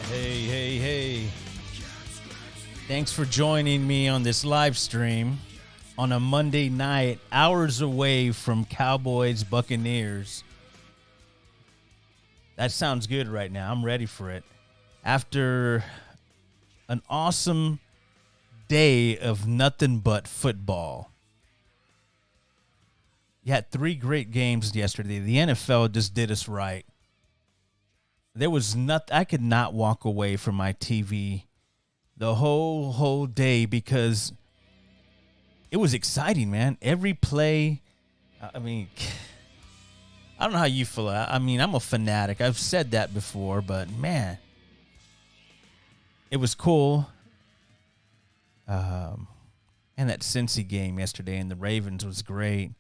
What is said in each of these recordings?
Hey. Thanks for joining me on this live stream on a Monday night, hours away from Cowboys Buccaneers. That sounds good right now. I'm ready for it. After an awesome day of nothing but football. You had 3 great games yesterday. The NFL just did us right. There was nothing. I could not walk away from my TV the whole day because it was exciting, man. Every play, I mean, I don't know how you feel. I mean, I'm a fanatic. I've said that before, but man, it was cool. And that Cincy game yesterday and the Ravens was great.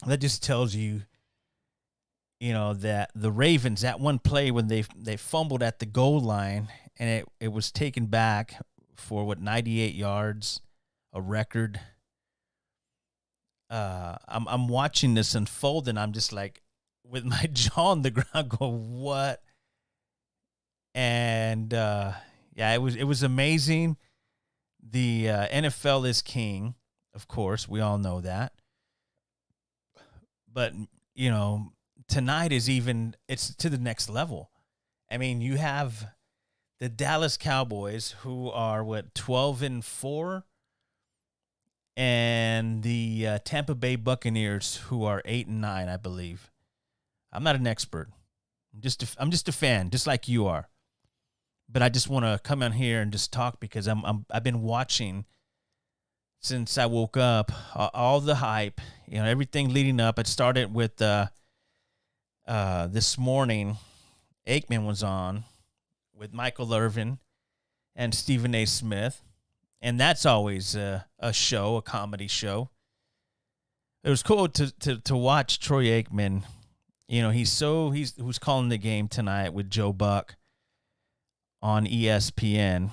That just tells you, that the Ravens, that one play when they fumbled at the goal line and it was taken back for 98 yards, a record. I'm watching this unfold and I'm just like with my jaw on the ground going, what? And it was amazing. The NFL is king, of course, we all know that. But tonight is it's to the next level. I mean, you have the Dallas Cowboys who are 12-4, and the Tampa Bay Buccaneers who are 8-9, I believe. I'm not an expert. I'm just a fan, just like you are. But I just want to come in here and just talk because I've been watching since I woke up all the hype, everything leading up. It started with this morning. Aikman was on with Michael Irvin and Stephen A. Smith, and that's always a show, a comedy show. It was cool to watch Troy Aikman. Who's calling the game tonight with Joe Buck on ESPN.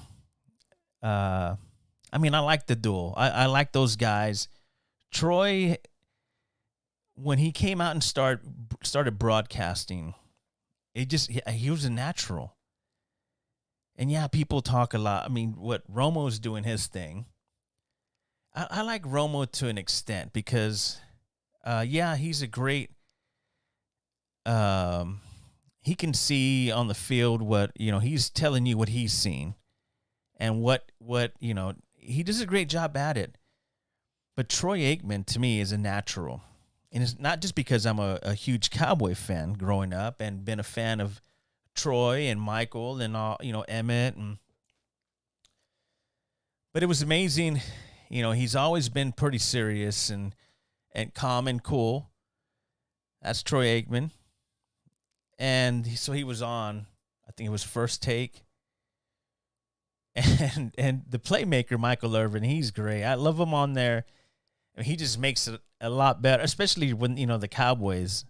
I mean, I like the duel. I like those guys. Troy, when he came out and started broadcasting, he was a natural. And yeah, people talk a lot. I mean, what Romo's doing his thing. I like Romo to an extent because, he's a great. He can see on the field what he's telling you what he's seen, and what he does a great job at it. But Troy Aikman, to me, is a natural. And it's not just because I'm a huge Cowboy fan growing up and been a fan of Troy and Michael and all, Emmett. But it was amazing. He's always been pretty serious and calm and cool. That's Troy Aikman. And so he was on, I think it was First Take. And the playmaker, Michael Irvin, he's great. I love him on there. I mean, he just makes it a lot better, especially when, the Cowboys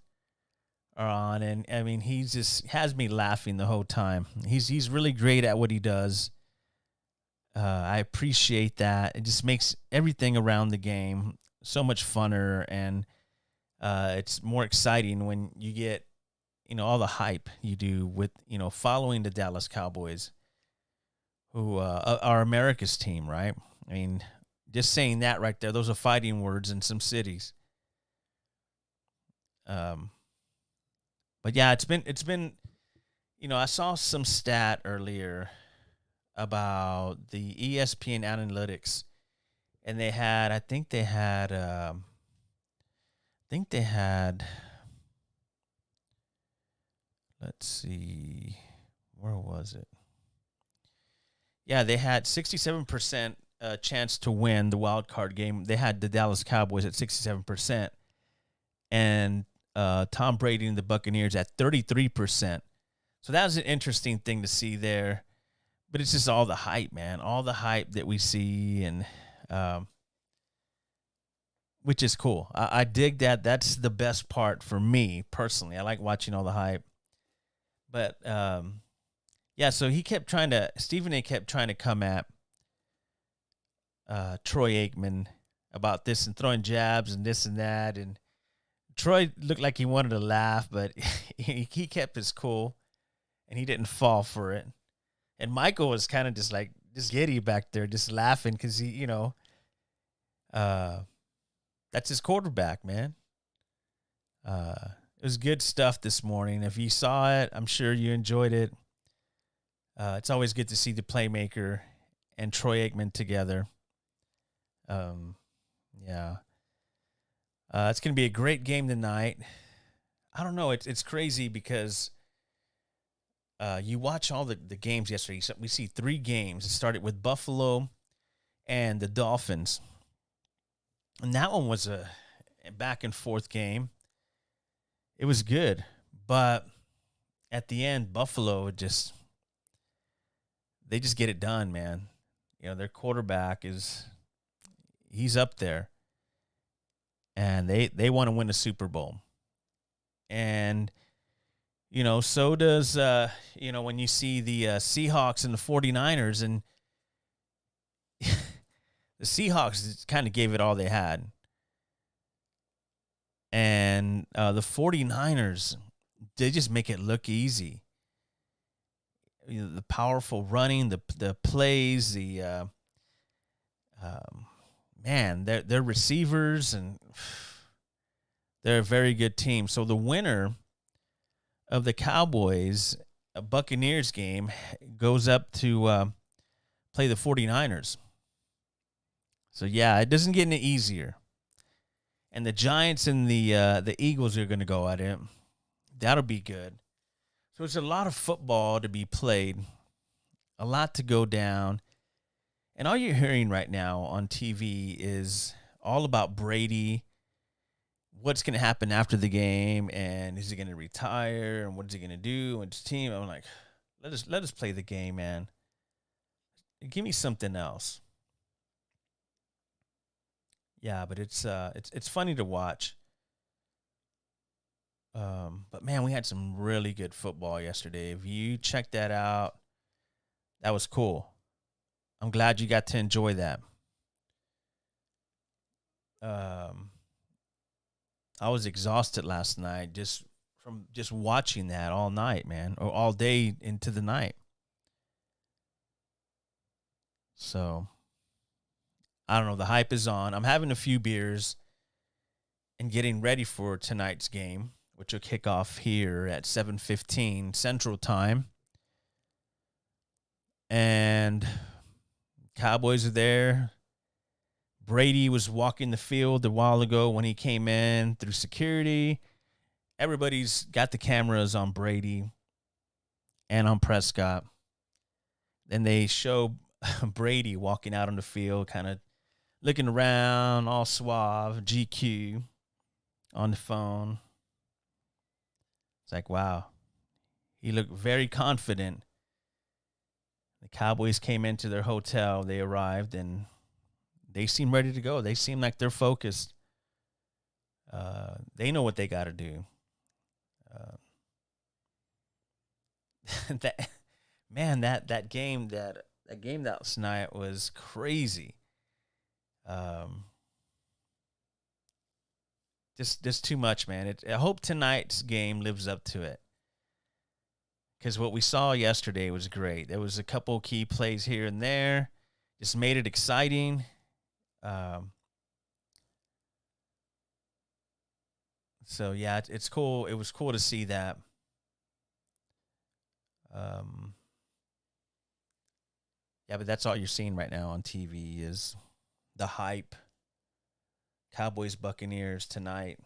are on. And, I mean, he just has me laughing the whole time. He's really great at what he does. I appreciate that. It just makes everything around the game so much funner. And it's more exciting when you get, all the hype you do with, following the Dallas Cowboys, who are America's team, right? I mean, just saying that right there, those are fighting words in some cities. But yeah, it's been, I saw some stat earlier about the ESPN analytics, and I think they had, let's see, where was it? Yeah, they had 67% chance to win the wild card game. They had the Dallas Cowboys at 67%, and Tom Brady and the Buccaneers at 33%. So that was an interesting thing to see there. But it's just all the hype, man. All the hype that we see, and which is cool. I dig that. That's the best part for me personally. I like watching all the hype. But so Stephen A kept trying to come at Troy Aikman about this and throwing jabs and this and that. And Troy looked like he wanted to laugh, but he kept his cool and he didn't fall for it. And Michael was kind of just like, just giddy back there, just laughing because that's his quarterback, man. It was good stuff this morning. If you saw it, I'm sure you enjoyed it. It's always good to see the playmaker and Troy Aikman together. Yeah. It's going to be a great game tonight. I don't know. It's crazy because you watch all the games yesterday. So we see 3 games. It started with Buffalo and the Dolphins. And that one was a back and forth game. It was good. But at the end, Buffalo just get it done, man. Their quarterback he's up there. And they want to win a Super Bowl. And, so does, when you see the Seahawks and the 49ers, and the Seahawks kind of gave it all they had. And the 49ers, they just make it look easy. The powerful running, the plays, man, they're receivers, and they're a very good team. So the winner of the Cowboys Buccaneers game goes up to play the 49ers. So, yeah, it doesn't get any easier. And the Giants and the Eagles are going to go at it. That'll be good. So it's a lot of football to be played, a lot to go down. And all you're hearing right now on TV is all about Brady, what's going to happen after the game, and is he going to retire, and what is he going to do with his team. I'm like, let us play the game, man. Give me something else. Yeah, but it's funny to watch. But man, we had some really good football yesterday. If you check that out, that was cool. I'm glad you got to enjoy that. I was exhausted last night just from watching that all night, man, or all day into the night. So, I don't know. The hype is on. I'm having a few beers and getting ready for tonight's game, which will kick off here at 7:15 Central Time. And Cowboys are there. Brady was walking the field a while ago when he came in through security. Everybody's got the cameras on Brady and on Prescott. Then they show Brady walking out on the field, kind of looking around, all suave, GQ on the phone. It's like, wow. He looked very confident. The Cowboys came into their hotel. They arrived, and they seem ready to go. They seem like they're focused. They know what they got to do. That game last night was crazy. Just too much, man. I hope tonight's game lives up to it. Because what we saw yesterday was great. There was a couple key plays here and there. Just made it exciting. So, yeah, it's cool. It was cool to see that. Yeah, but that's all you're seeing right now on TV is the hype. Cowboys, Buccaneers tonight.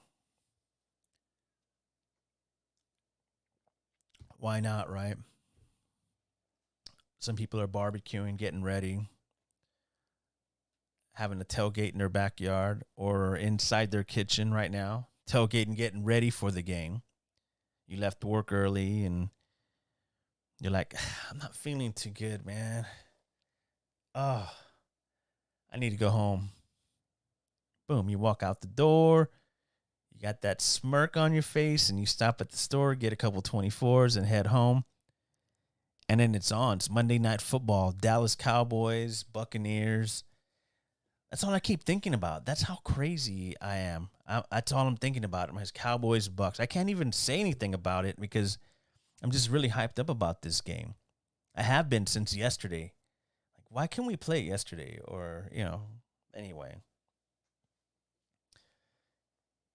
Why not, right? Some people are barbecuing, getting ready, having a tailgate in their backyard or inside their kitchen right now, tailgating, getting ready for the game. You left work early and you're like, I'm not feeling too good, man. Oh, I need to go home. Boom, you walk out the door. You got that smirk on your face, and you stop at the store, get a couple 24s, and head home. And then it's on. It's Monday Night Football. Dallas Cowboys, Buccaneers. That's all I keep thinking about. That's how crazy I am. That's all I'm thinking about. My Cowboys, Bucks. I can't even say anything about it because I'm just really hyped up about this game. I have been since yesterday. Like, why can't we play it yesterday? Or, anyway.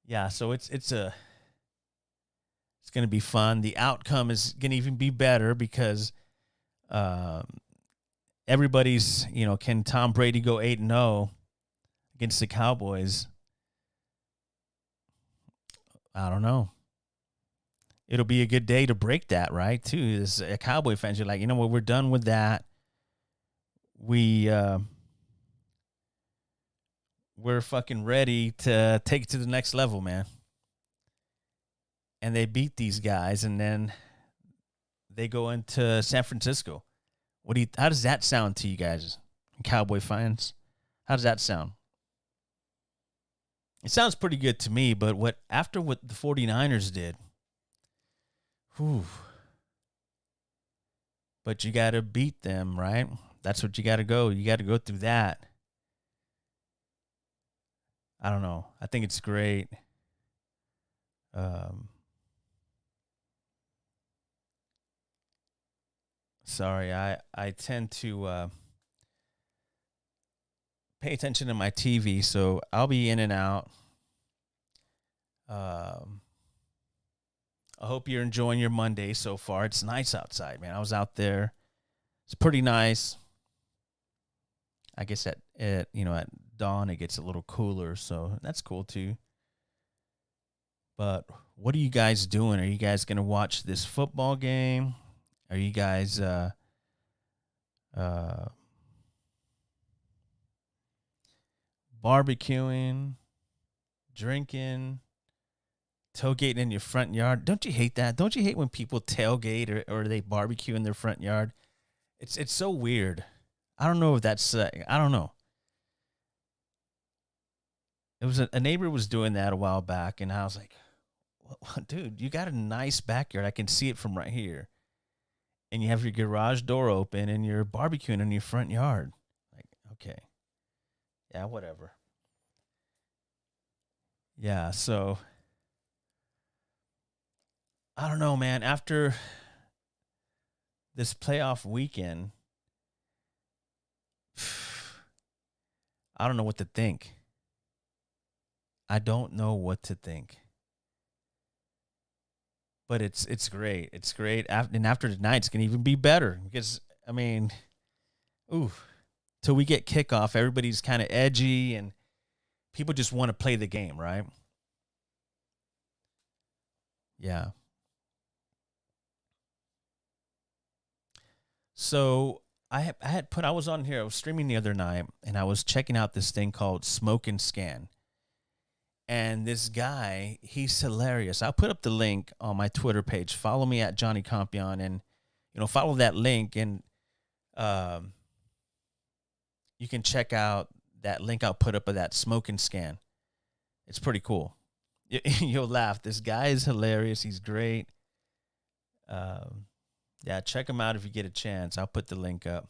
Yeah, so it's gonna be fun. The outcome is gonna even be better because um, everybody's, can Tom Brady go 8-0 against the Cowboys? I don't know. It'll be a good day to break that, right? Too, as a Cowboy fans, you're like, you know what, we're done with that. We're fucking ready to take it to the next level, man. And they beat these guys, and then they go into San Francisco. How does that sound to you guys, Cowboy fans? How does that sound? It sounds pretty good to me, but after what the 49ers did, whew. But you got to beat them, right? That's what you got to go. You got to go through that. I don't know. I think it's great. Sorry, I tend to pay attention to my TV, so I'll be in and out. I hope you're enjoying your Monday so far. It's nice outside, man. I was out there. It's pretty nice. I guess at dawn it gets a little cooler, so that's cool too. But what are you guys doing? Are you guys gonna watch this football game? Are you guys barbecuing, drinking, tailgating in your front yard? Don't you hate that? Don't you hate when people tailgate or they barbecue in their front yard? It's so weird. I don't know if that's I don't know. It was a neighbor was doing that a while back, and I was like, well, dude, you got a nice backyard. I can see it from right here. And you have your garage door open and you're barbecuing in your front yard. Like, okay. Yeah, whatever. Yeah, so I don't know, man. After this playoff weekend, I don't know what to think. I don't know what to think. But it's great. It's great. And after tonight, it's going to even be better because, I mean, ooh, till we get kickoff, everybody's kind of edgy and people just want to play the game, right? Yeah. So I was on here, I was streaming the other night, and I was checking out this thing called Smoke and Scan. And this guy, he's hilarious. I'll put up the link on my Twitter page. Follow me at Johnny Compian, and follow that link, and you can check out that link I'll put up of that Smoke and Scan. It's pretty cool. You'll laugh. This guy is hilarious. He's great. Yeah, check him out if you get a chance. I'll put the link up.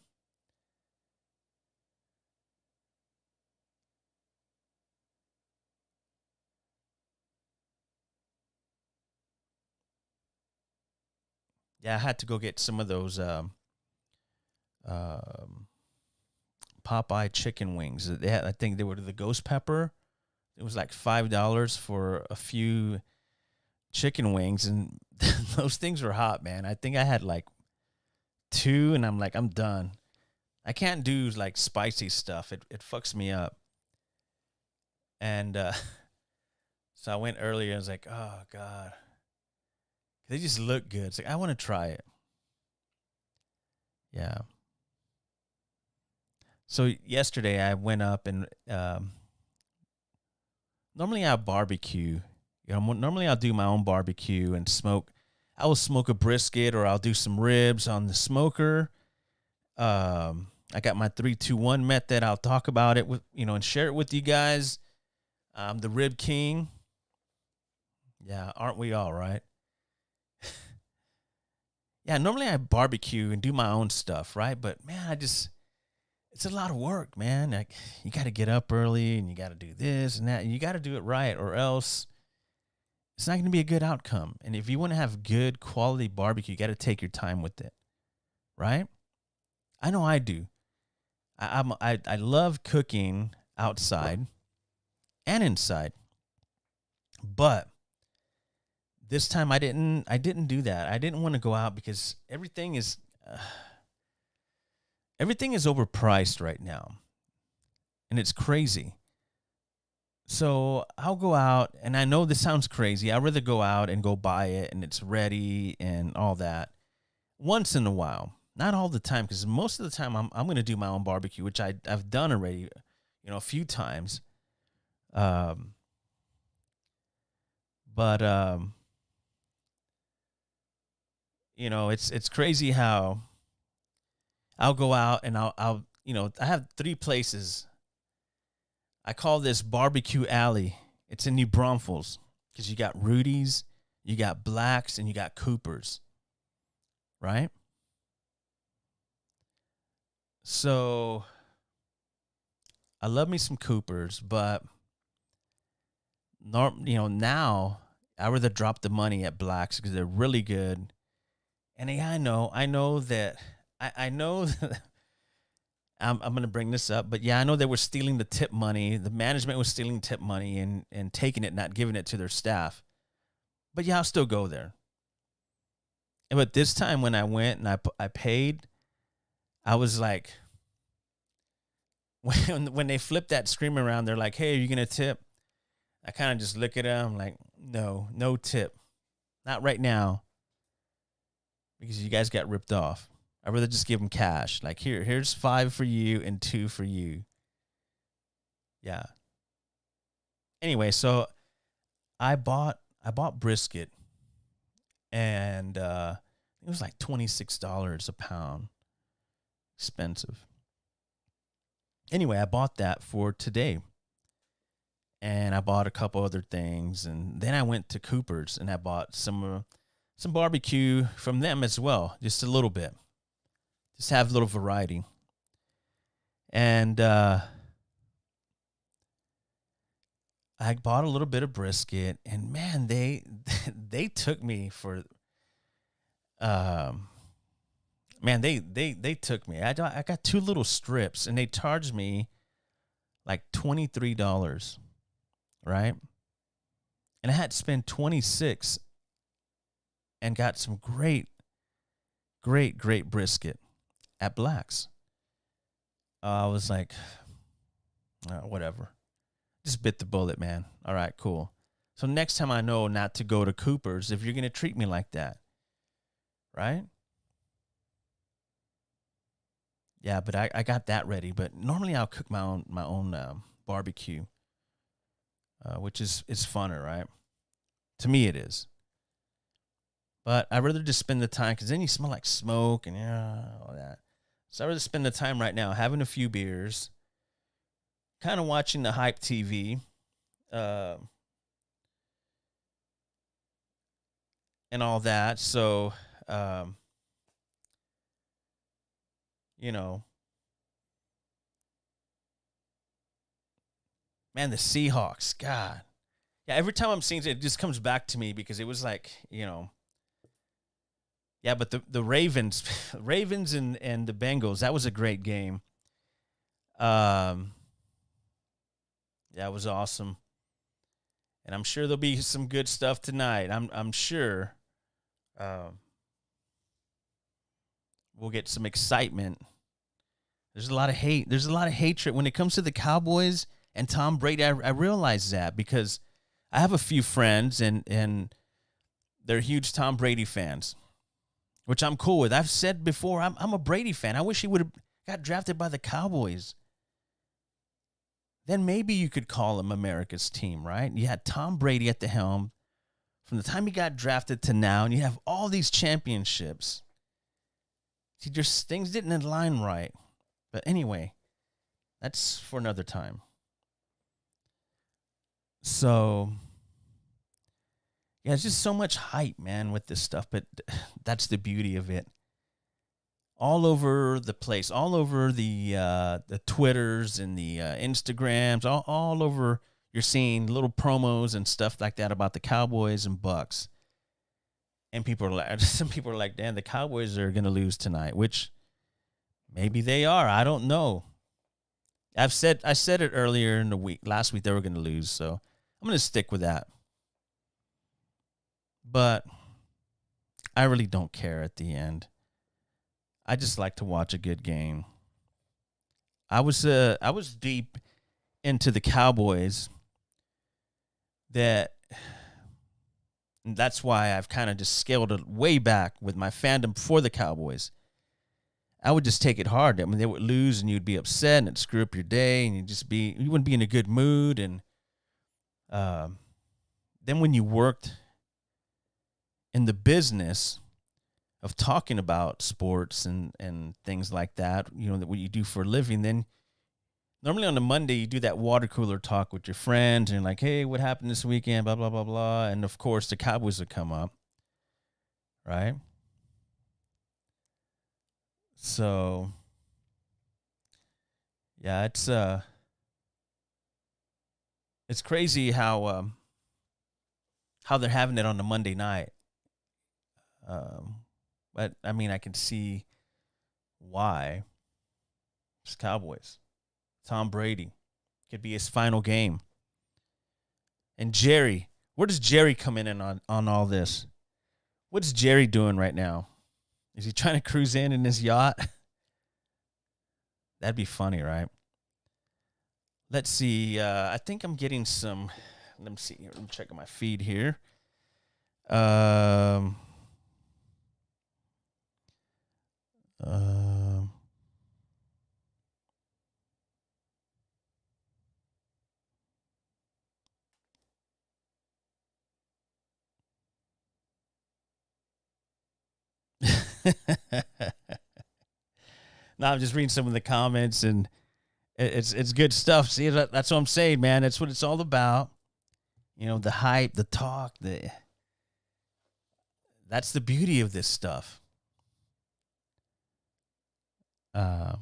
Yeah, I had to go get some of those Popeye chicken wings. They had, I think they were the ghost pepper. It was like $5 for a few chicken wings, and those things were hot, man. I think I had like 2, and I'm like, I'm done. I can't do like spicy stuff. It fucks me up. And so I went earlier and I was like, oh God. They just look good. It's like, I want to try it. Yeah. So yesterday I went up and normally I barbecue. Normally I'll do my own barbecue and smoke. I will smoke a brisket or I'll do some ribs on the smoker. I got my 3-2-1 method. I'll talk about it with and share it with you guys. I'm the Rib King. Yeah, aren't we all, right? Yeah, normally I barbecue and do my own stuff, right? But man, it's a lot of work, man. Like you got to get up early and you got to do this and that. And you got to do it right, or else it's not going to be a good outcome. And if you want to have good quality barbecue, you got to take your time with it, right? I know I do. I love cooking outside and inside, but this time I didn't do that. I didn't want to go out because everything is overpriced right now, and it's crazy. So I'll go out, and I know this sounds crazy. I'd rather go out and go buy it, and it's ready and all that once in a while. Not all the time, because most of the time I'm going to do my own barbecue, which I've done already, a few times. But it's crazy how I'll go out and I'll I have 3 places. I call this Barbecue Alley. It's in New Braunfels because you got Rudy's, you got Black's, and you got Cooper's, right? So I love me some Coopers, but now I rather drop the money at Black's because they're really good. And yeah, I know that I'm going to bring this up, but yeah, I know they were stealing the tip money. The management was stealing tip money and taking it, not giving it to their staff. But yeah, I'll still go there. But this time when I went and I paid, I was like, when they flipped that screen around, they're like, "Hey, are you going to tip?" I kind of just look at them like, no tip. Not right now. Because you guys got ripped off. I'd rather just give them cash. Like, here's 5 for you and 2 for you. Yeah. Anyway, so I bought brisket, and it was like $26 a pound. Expensive. Anyway, I bought that for today. And I bought a couple other things, and then I went to Cooper's and I bought some barbecue from them as well, just a little bit. Just have a little variety. And I bought a little bit of brisket, and man, they took me for they took me. I got 2 little strips, and they charged me like $23, right? And I had to spend 26 and got some great brisket at Black's. I was like, whatever. Just bit the bullet, man. All right, cool. So next time I know not to go to Cooper's if you're going to treat me like that. Right? Yeah, but I got that ready. But normally I'll cook my own barbecue, which is funner, right? To me it is. But I'd rather just spend the time, because then you smell like smoke and all that. So I'd rather spend the time right now having a few beers, kind of watching the Hype TV, and all that. So, man, the Seahawks, God. Yeah, every time I'm seeing it, it just comes back to me because it was like, yeah, but the Ravens, and the Bengals, that was a great game. Yeah, it was awesome. And I'm sure there'll be some good stuff tonight. I'm sure we'll get some excitement. There's a lot of hate. There's a lot of hatred when it comes to the Cowboys and Tom Brady. I realize that because I have a few friends and they're huge Tom Brady fans, which I'm cool with. I've said before, I'm a Brady fan. I wish he would have got drafted by the Cowboys. Then maybe you could call him America's team, right? You had Tom Brady at the helm from the time he got drafted to now, and you have all these championships. See, just things didn't align right. But anyway, that's for another time. So, yeah, it's just so much hype, man, with this stuff. But that's the beauty of it. all over the place, all over the Twitters and the Instagrams, all over. You're seeing little promos and stuff like that about the Cowboys and Bucks. And people are like, some people are like, "Damn, the Cowboys are going to lose tonight," which maybe they are. I don't know. I said it earlier in the week. Last week they were going to lose, so I'm going to stick with that. But I really don't care at the end. I just like to watch a good game. I was deep into the Cowboys. That's why I've kind of just scaled it way back with my fandom for the Cowboys. I would just take it hard. I mean, they would lose and you'd be upset and it'd screw up your day and you wouldn't be in a good mood. And then when you worked in the business of talking about sports and things like that, that what you do for a living, then normally on a Monday you do that water cooler talk with your friends and you're like, hey, what happened this weekend, blah, blah, blah, blah. And of course the Cowboys would come up, right? So, yeah, it's crazy how they're having it on the Monday night. But I mean, I can see why. It's Cowboys. Tom Brady could be his final game. And Jerry, where does Jerry come in on all this? What's Jerry doing right now? Is he trying to cruise in his yacht? That'd be funny, right? Let's see. I think I'm getting some. Let me see here. Let me check on my feed here. Now I'm just reading some of the comments, and it's good stuff. See, that's what I'm saying, man. That's what it's all about. The hype, the talk, that's the beauty of this stuff. And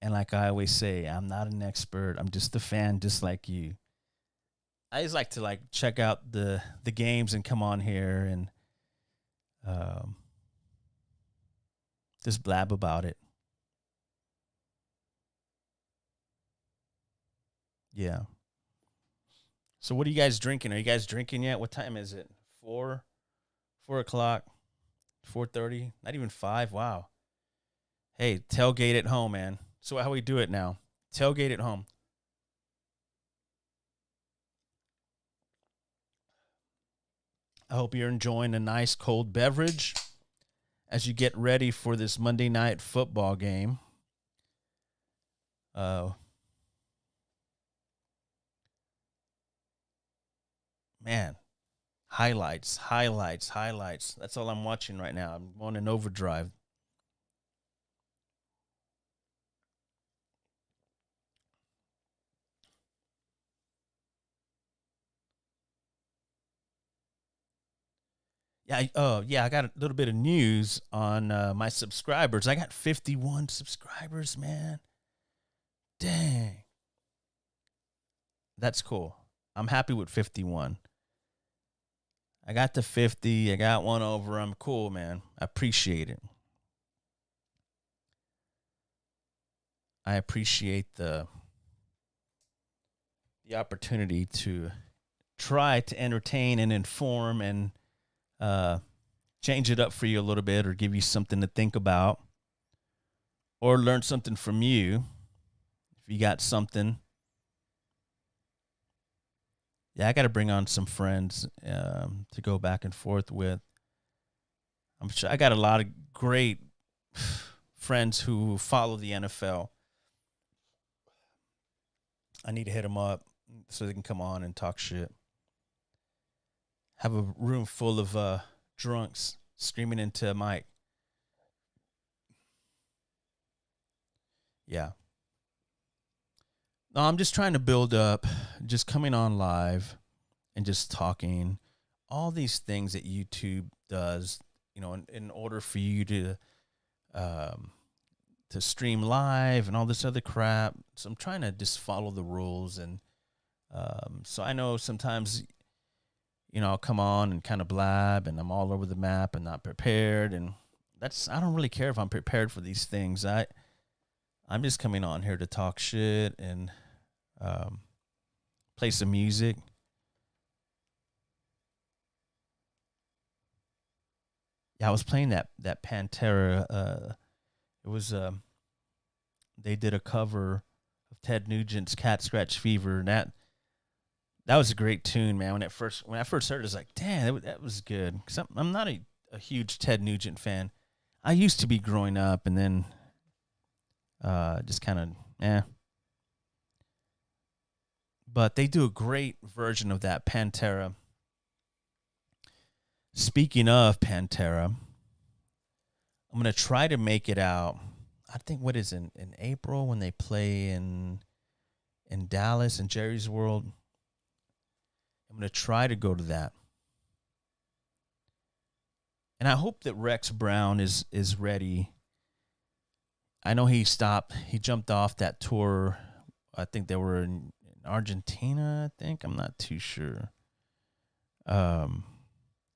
like I always say, I'm not an expert. I'm just a fan, just like you. I just like to check out the games and come on here and just blab about it. Yeah. So what are you guys drinking? Are you guys drinking yet? What time is it? 4 o'clock, 4:30, not even 5. Wow. Hey, tailgate at home, man. So how we do it now? Tailgate at home. I hope you're enjoying a nice cold beverage as you get ready for this Monday night football game. Man, highlights. That's all I'm watching right now. I'm on an overdrive. Yeah, I got a little bit of news on my subscribers. I got 51 subscribers, man. Dang. That's cool. I'm happy with 51. I got to 50. I got one over. I'm cool, man. I appreciate it. I appreciate the opportunity to try to entertain and inform and change it up for you a little bit, or give you something to think about, or learn something from you. If you got something. Yeah, I got to bring on some friends to go back and forth with. I'm sure I got a lot of great friends who follow the NFL. I need to hit them up so they can come on and talk shit. Have a room full of drunks screaming into a mic. Yeah. No, I'm just trying to build up, just coming on live and just talking. All these things that YouTube does, in order for you um, to stream live and all this other crap. So I'm trying to just follow the rules. And so I know sometimes, I'll come on and kind of blab and I'm all over the map and not prepared. And I don't really care if I'm prepared for these things. I'm just coming on here to talk shit and play some music. Yeah, I was playing that Pantera. It was they did a cover of Ted Nugent's "Cat Scratch Fever." And that was a great tune, man. When I first heard it, I was like, "Damn, that was good." 'Cause I'm not a huge Ted Nugent fan. I used to be growing up, and then just kind of But they do a great version of that Pantera. Speaking of Pantera, I'm gonna try to make it out. I think what is in April when they play in Dallas in Jerry's World. I'm gonna try to go to that, and I hope that Rex Brown is ready. I know he jumped off that tour. I think they were in Argentina. I think I'm not too sure.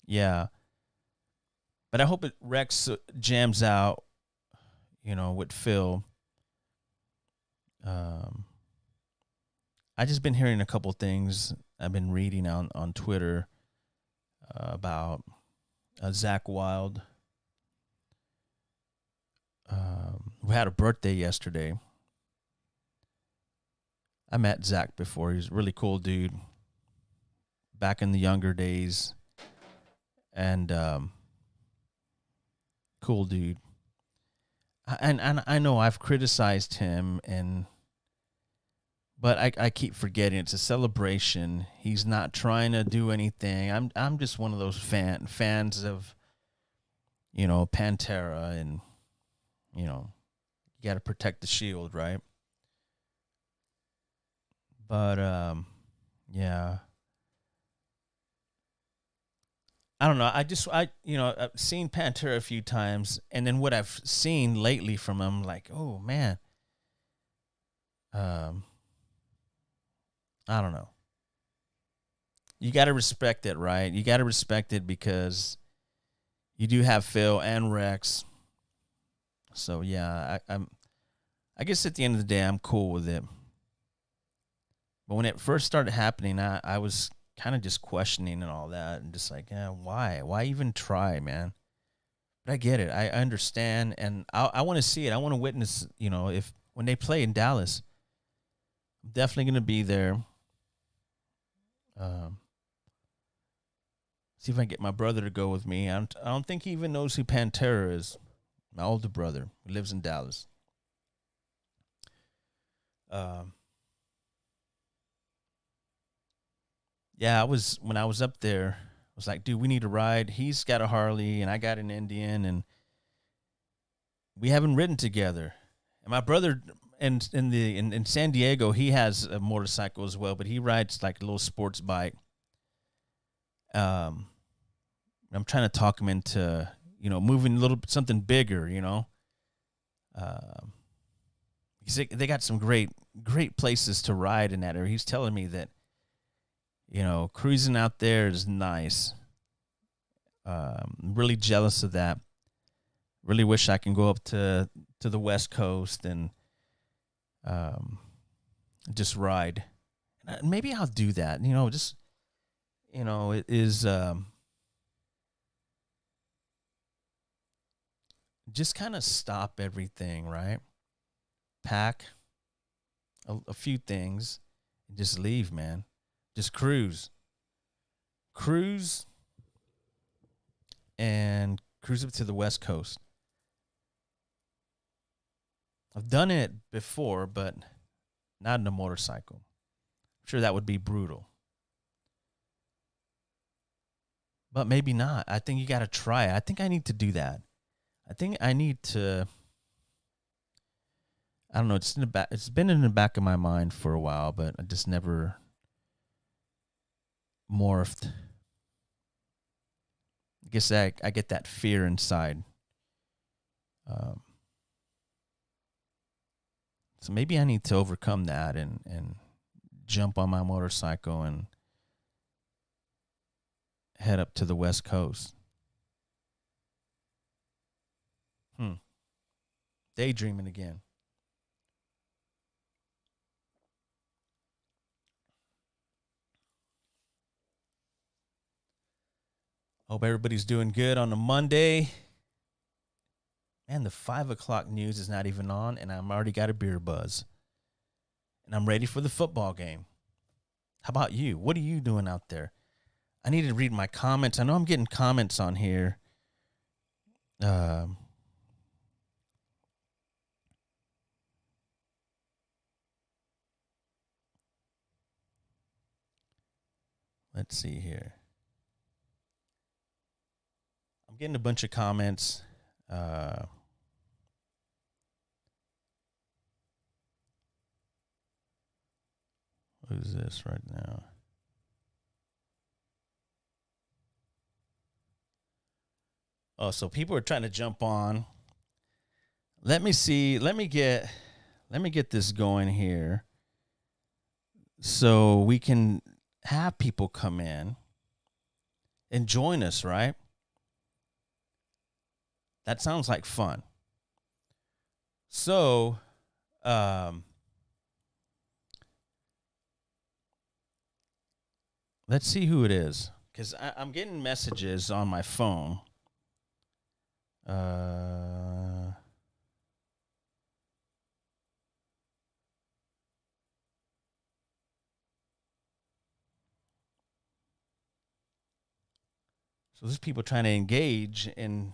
Yeah. But I hope Rex jams out, with Phil. I just been hearing a couple things. I've been reading on Twitter about Zach Wilde. We had a birthday yesterday. I met Zach before. He's a really cool dude. Back in the younger days. And cool dude. And I know I've criticized him, but I keep forgetting it's a celebration. He's not trying to do anything. I'm just one of those fans of Pantera, and you got to protect the shield, right? But yeah. I don't know. I've seen Pantera a few times, and then what I've seen lately from him, like, oh man, I don't know. You got to respect it, right? You got to respect it because you do have Phil and Rex. So yeah, I guess at the end of the day, I'm cool with it. But when it first started happening, I was kind of just questioning and all that, and just like, why even try, man? But I get it. I understand, and I want to see it. I want to witness, if when they play in Dallas, I'm definitely going to be there. See if I can get my brother to go with me. I don't think he even knows who Pantera is. My older brother who lives in Dallas. Yeah, when I was up there, I was like, dude, we need a ride. He's got a Harley and I got an Indian, and we haven't ridden together. And my brother in San Diego, he has a motorcycle as well, but he rides like a little sports bike. I'm trying to talk him into, moving a little something bigger, they got some great places to ride in that area. He's telling me that, cruising out there is nice. I'm really jealous of that. Really wish I can go up to the West Coast and just ride. Maybe I'll do that. It is just kind of stop everything, right? Pack a few things and just leave, man. Just cruise and cruise up to the West Coast. I've done it before, but not in a motorcycle. I'm sure that would be brutal. But maybe not. I think you got to try it. I think I need to do that. I think I need to, I don't know, it's been in the back of my mind for a while, but I just never morphed I guess I get that fear inside. So maybe I need to overcome that and jump on my motorcycle and head up to the West Coast. Daydreaming again. Hope everybody's doing good on a Monday. And the 5 o'clock news is not even on, and I'm already got a beer buzz. And I'm ready for the football game. How about you? What are you doing out there? I need to read my comments. I know I'm getting comments on here. Let's see here. I'm getting a bunch of comments. What is this right now? Oh, so people are trying to jump on. Let me see. Let me get this going here, so we can have people come in and join us. Right? That sounds like fun. So, let's see who it is, because I'm getting messages on my phone. So there's people trying to engage in.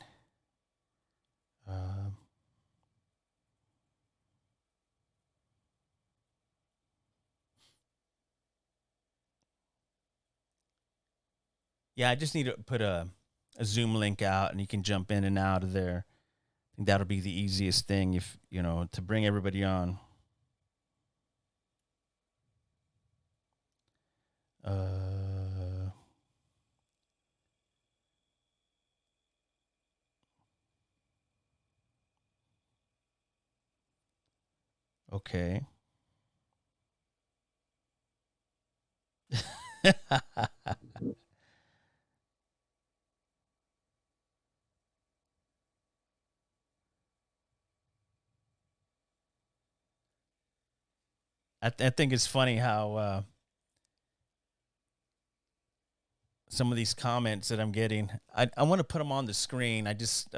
Yeah, I just need to put a Zoom link out, and you can jump in and out of there. I think that'll be the easiest thing, if to bring everybody on. Okay. I think it's funny how some of these comments that I'm getting, I want to put them on the screen. I just,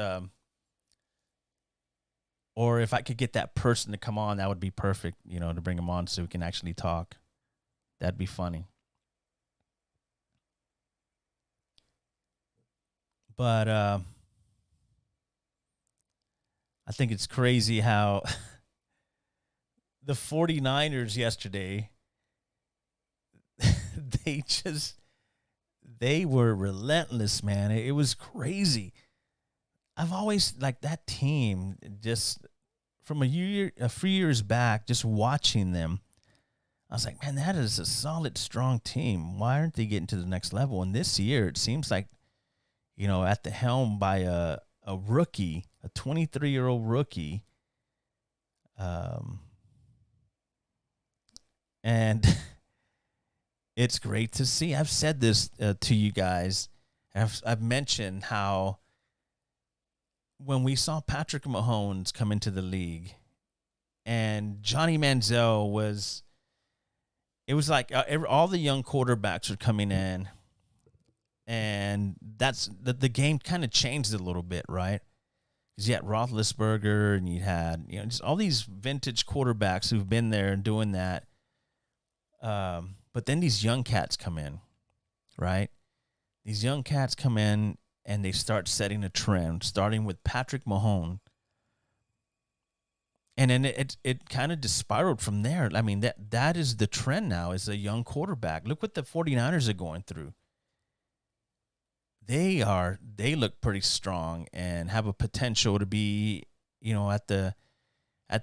or if I could get that person to come on, that would be perfect, to bring them on so we can actually talk. That'd be funny. But I think it's crazy how the 49ers yesterday, they were relentless, man. It was crazy. I've always liked that team, just from a few years back, just watching them. I was like, man, that is a solid, strong team. Why aren't they getting to the next level? And this year, it seems like, at the helm by a rookie, a 23-year-old rookie. And it's great to see. I've said this to you guys. I've mentioned how when we saw Patrick Mahomes come into the league, and Johnny Manziel it was like all the young quarterbacks were coming in, and that's the game kind of changed a little bit, right? Because you had Roethlisberger, and you had just all these vintage quarterbacks who've been there and doing that. But then these young cats come in, right? These young cats come in, and they start setting a trend, starting with Patrick Mahomes. And then it kind of just spiraled from there. I mean, that is the trend now, is a young quarterback. Look what the 49ers are going through. They look pretty strong and have a potential to be, at the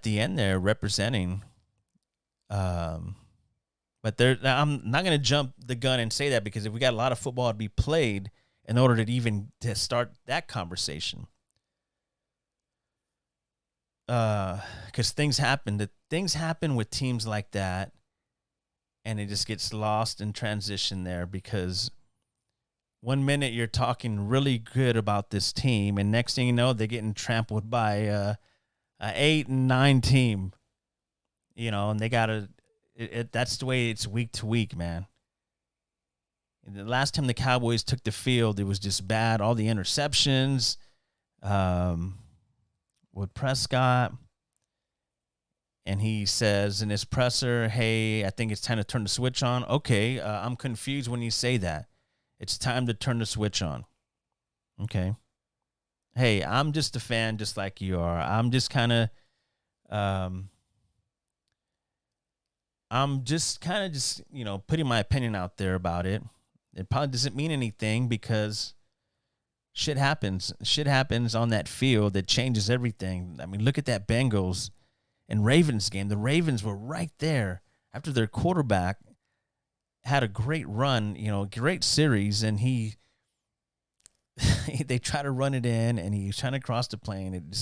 end there representing. But I'm not going to jump the gun and say that, because if we got a lot of football to be played in order to even to start that conversation. Because things happen with teams like that, and it just gets lost in transition there, because one minute you're talking really good about this team, and next thing you know, they're getting trampled by a 8-9 team, and they gotta. That's the way it's week to week, man. The last time the Cowboys took the field, it was just bad. All the interceptions, with Prescott, and he says in his presser, "Hey, I think it's time to turn the switch on." Okay, I'm confused when you say that. It's time to turn the switch on. Okay. Hey, I'm just a fan, just like you are. I'm just kind of, putting my opinion out there about it. It probably doesn't mean anything, because shit happens. Shit happens on that field that changes everything. I mean, look at that Bengals and Ravens game. The Ravens were right there after their quarterback had a great run, great series, and they try to run it in, and he was trying to cross the plane.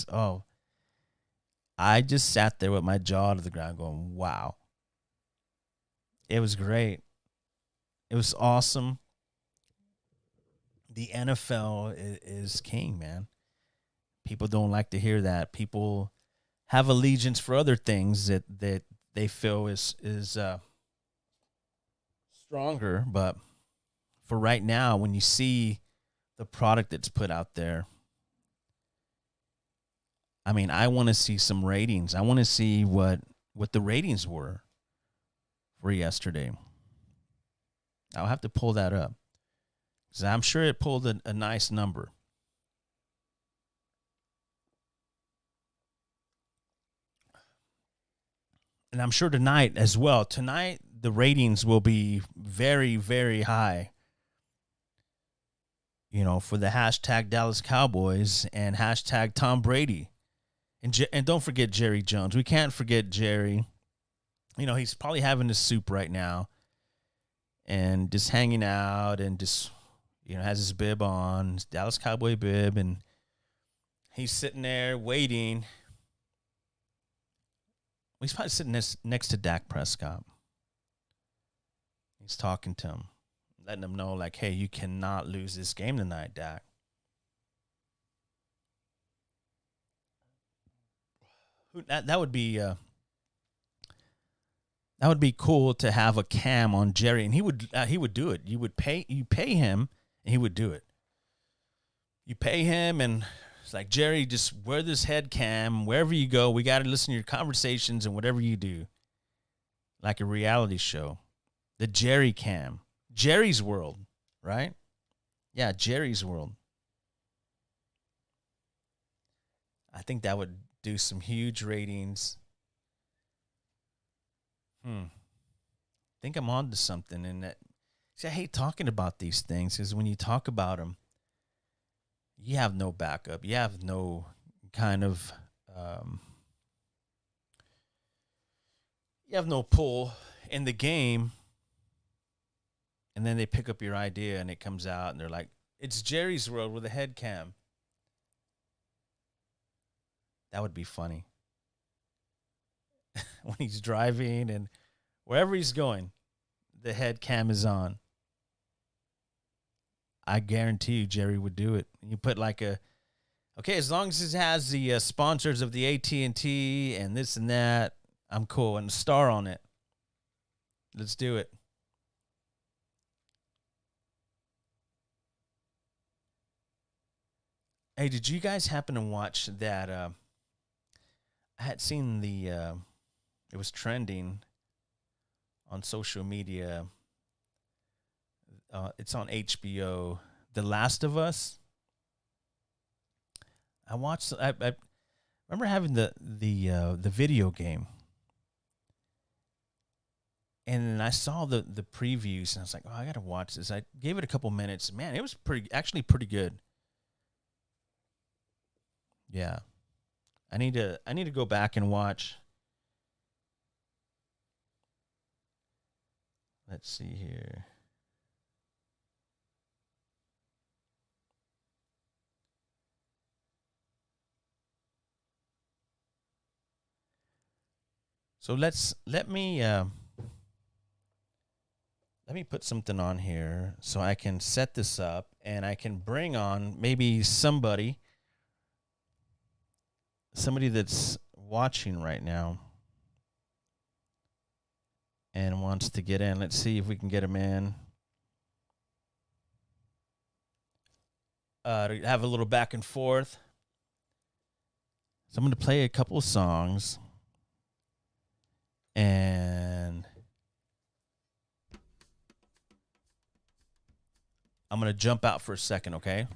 I just sat there with my jaw to the ground going, wow. It was great. It was awesome. The NFL is king, man. People don't like to hear that. People have allegiance for other things that they feel is stronger. But for right now, when you see the product that's put out there, I mean, I want to see some ratings. I want to see what the ratings were for yesterday. I'll have to pull that up, because I'm sure it pulled a nice number. And I'm sure tonight as well. Tonight, the ratings will be very, very high, for the hashtag Dallas Cowboys and hashtag Tom Brady. And don't forget Jerry Jones. We can't forget Jerry. He's probably having his soup right now and just hanging out, and just, has his bib on, his Dallas Cowboy bib, and he's sitting there waiting. He's probably sitting next to Dak Prescott. He's talking to him, letting him know, like, hey, you cannot lose this game tonight, Dak. That would be cool to have a cam on Jerry, and he would do it. You pay him, and he would do it. You pay him, and it's like, Jerry, just wear this head cam wherever you go. We got to listen to your conversations and whatever you do, like a reality show. The Jerry cam, Jerry's World, right? Yeah, Jerry's World. I think that would do some huge ratings. I think I'm on to something. And see, I hate talking about these things, because when you talk about them, you have no backup. You have no kind of, you have no pull in the game. And then they pick up your idea, and it comes out, and they're like, it's Jerry's World with a head cam. That would be funny. When he's driving and wherever he's going, the head cam is on. I guarantee you Jerry would do it. You put like as long as it has the sponsors of the AT&T and this and that, I'm cool. And a star on it. Let's do it. Hey, did you guys happen to watch that? I had seen it was trending on social media. It's on HBO. The Last of Us. I watched. I remember having the video game, and I saw the previews, and I was like, oh, I gotta watch this. I gave it a couple minutes. Man, it was actually pretty good. Yeah, I need to go back and watch. Let's see here. So let me put something on here so I can set this up and I can bring on maybe somebody that's watching right now and wants to get in. Let's see if we can get him in. To have a little back and forth. So I'm going to play a couple of songs and I'm going to jump out for a second, okay?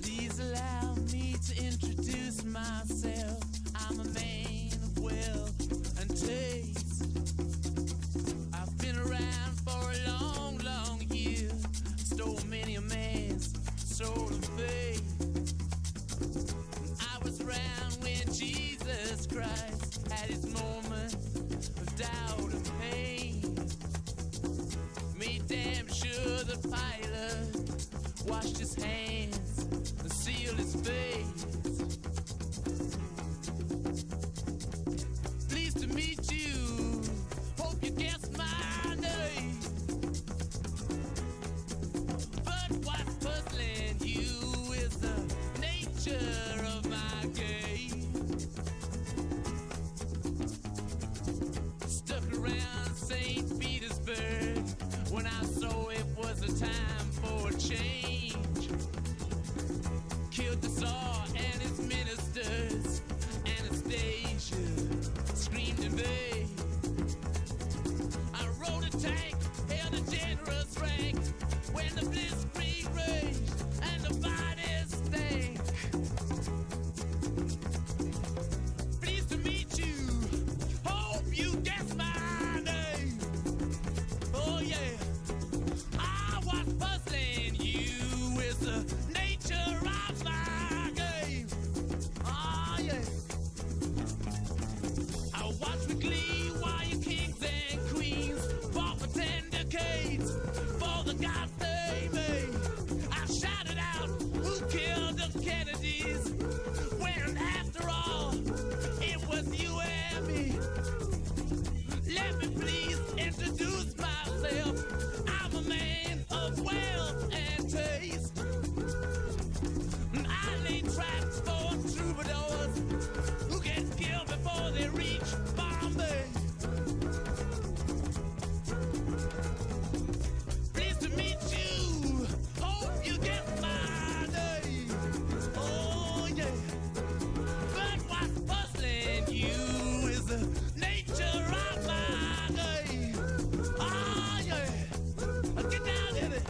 Please allow me to introduce myself. I'm a man of wealth and taste. I've been around for a long, long year. Stole many a man's soul and faith. I was around when Jesus Christ had his moment of doubt and pain. Made damn sure the pilot washed his hands and sealed his face. Pleased to meet you. Hope you guessed my name. But what's puzzling you is the nature of my game. Stuck around St. Petersburg when I saw it was a time for a change. Killed the Tsar and his ministers. Anastasia screamed in vain. I rode a tank, held a generous rank when the blitzkrieg raged and the bodies stank. Pleased to meet you. Hope you guess my name. Oh yeah. I was puzzling you with the nature of my game. Oh yeah. I watched with glee while your kings and queens fought for 10 decades for the gods they made. I shouted out, who killed the Kennedys? When after all, it was you and me. Let me please introduce myself. I'm a man of wealth and taste. I lay traps for troubadours who get killed before they reach Bombay. Pleased to meet you. Hope you get my name. Oh yeah. But what's puzzling you is the nature of my game. Oh yeah. Get down in it.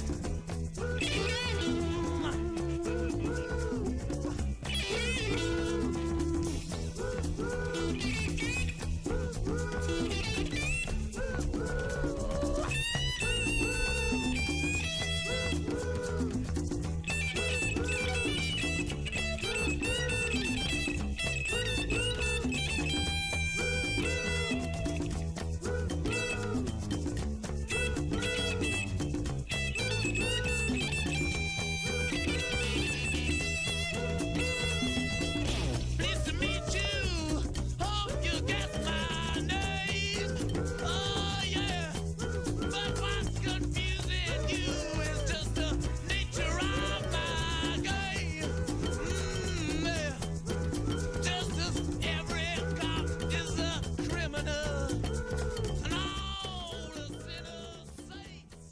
Pleased to meet you. Hope you guess my name. Oh yeah. But what's confusing you is just the nature of my game. Yeah. Just as every cop is a criminal, and all the sinners saints.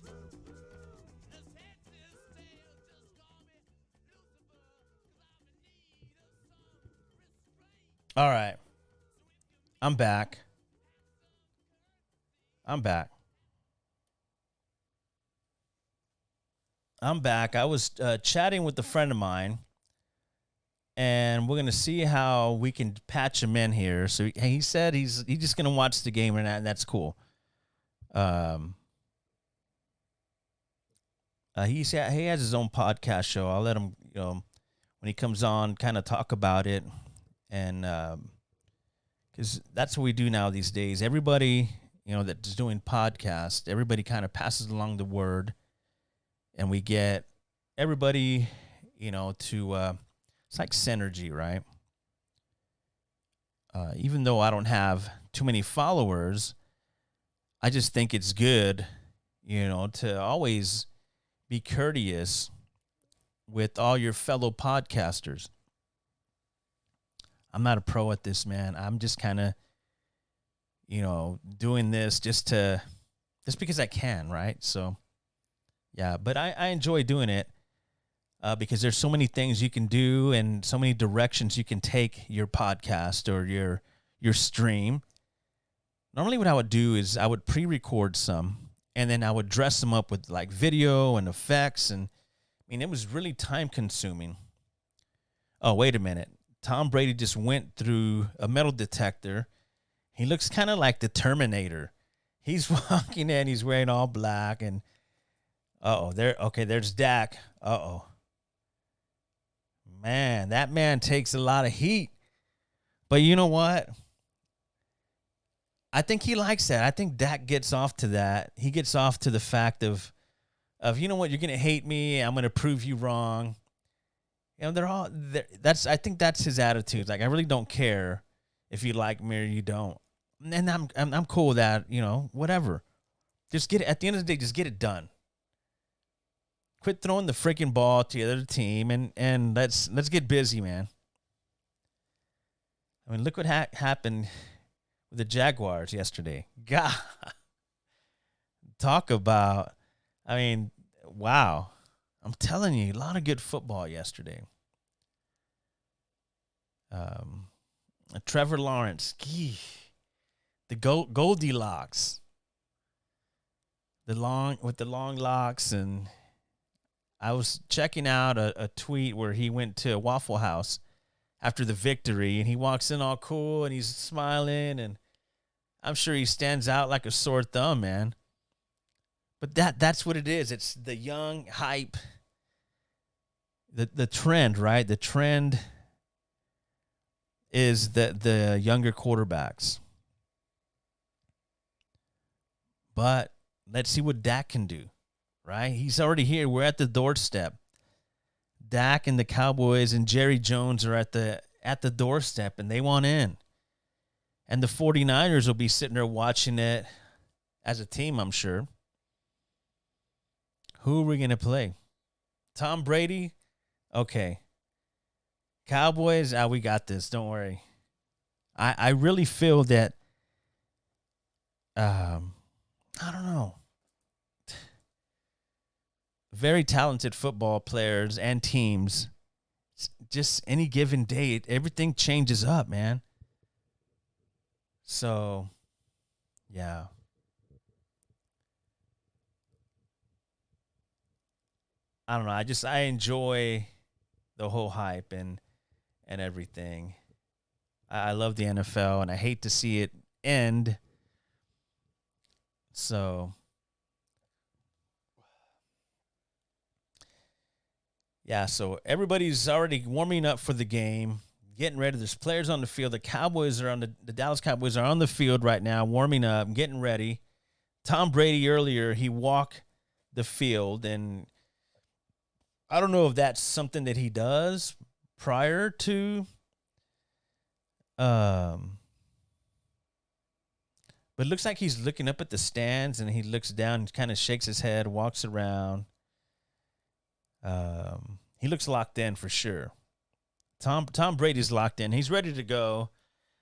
This head, this tail, just call me Lucifer, 'cause I'm in need of some restraint. All right. I'm back. I was chatting with a friend of mine, and we're gonna see how we can patch him in here. So he said he's just gonna watch the game, and that's cool. He has his own podcast show. I'll let him, when he comes on, kind of talk about it, and because that's what we do now these days. Everybody, that's doing podcasts, everybody kind of passes along the word, and we get everybody, to it's like synergy, right? Even though I don't have too many followers, I just think it's good, to always be courteous with all your fellow podcasters. I'm not a pro at this, man. I'm just kind of, doing this just because I can, right? So, yeah, but I enjoy doing it because there's so many things you can do and so many directions you can take your podcast or your stream. Normally what I would do is I would pre-record some, and then I would dress them up with like video and effects. And it was really time consuming. Oh, wait a minute. Tom Brady just went through a metal detector. He looks kind of like the Terminator. He's walking in, he's wearing all black, and there's Dak. Man, that man takes a lot of heat. But you know what? I think he likes that. I think Dak gets off to that. He gets off to the fact of you know what, you're gonna hate me. I'm gonna prove you wrong. They're all there. I think that's his attitude. Like, I really don't care if you like me or you don't, and I'm cool with that. Whatever. Just get it at the end of the day. Just get it done. Quit throwing the freaking ball to the other team, and let's get busy, man. Look what happened with the Jaguars yesterday. God, talk about, wow. I'm telling you, a lot of good football yesterday. Trevor Lawrence, the Goldilocks, the long locks, and I was checking out a tweet where he went to a Waffle House after the victory, and he walks in all cool, and he's smiling, and I'm sure he stands out like a sore thumb, man. But that's what it is. It's the young hype, the trend, right? The trend is the younger quarterbacks. But let's see what Dak can do, right? He's already here. We're at the doorstep. Dak and the Cowboys and Jerry Jones are at the doorstep, and they want in. And the 49ers will be sitting there watching it as a team, I'm sure. Who are we going to play? Tom Brady? Okay. Cowboys? We got this. Don't worry. I really feel that, I don't know. Very talented football players and teams. Just any given day, everything changes up, man. So, yeah. I don't know. I enjoy the whole hype and everything. I love the NFL, and I hate to see it end. So, yeah, so everybody's already warming up for the game, getting ready. There's players on the field. The Dallas Cowboys are on the field right now, warming up, getting ready. Tom Brady earlier, he walked the field, and I don't know if that's something that he does prior to, but it looks like he's looking up at the stands, and he looks down and kind of shakes his head, walks around. He looks locked in for sure. Tom Brady's locked in. He's ready to go.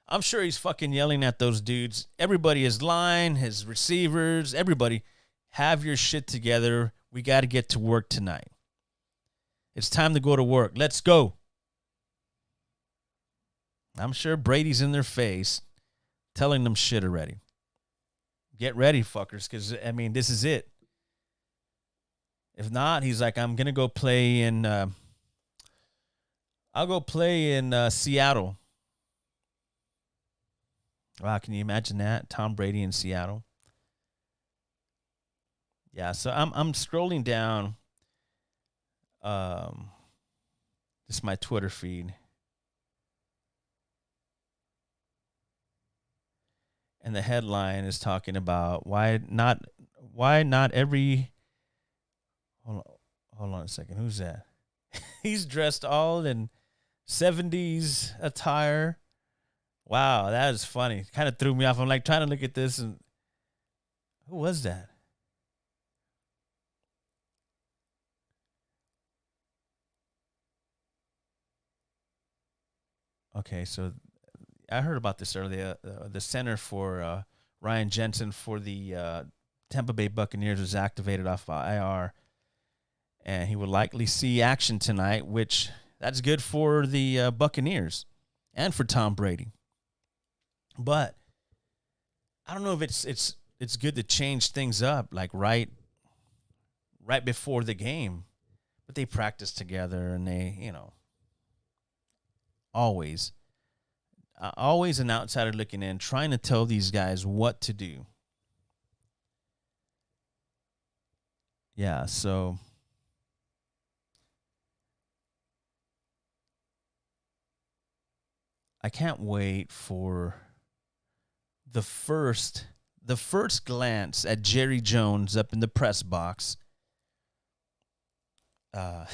I'm sure he's fucking yelling at those dudes. Everybody, his line, his receivers, everybody, have your shit together. We got to get to work tonight. It's time to go to work. Let's go. I'm sure Brady's in their face telling them shit already. Get ready, fuckers, because, this is it. If not, he's like, I'm going to go play in, I'll go play in Seattle. Wow, can you imagine that? Tom Brady in Seattle. Yeah, so I'm scrolling down just my Twitter feed. And the headline is talking about why not every hold on, hold on a second. Who's that? He's dressed all in 70s attire. Wow, that is funny. Kind of threw me off. I'm like trying to look at this and who was that? Okay, so I heard about this earlier. The center for Ryan Jensen for the Tampa Bay Buccaneers was activated off IR, and he would likely see action tonight, which that's good for the Buccaneers and for Tom Brady. But I don't know if it's good to change things up like right before the game. But they practice together, and they always always an outsider looking in, trying to tell these guys what to do. Yeah, so I can't wait for the first glance at Jerry Jones up in the press box. Uh,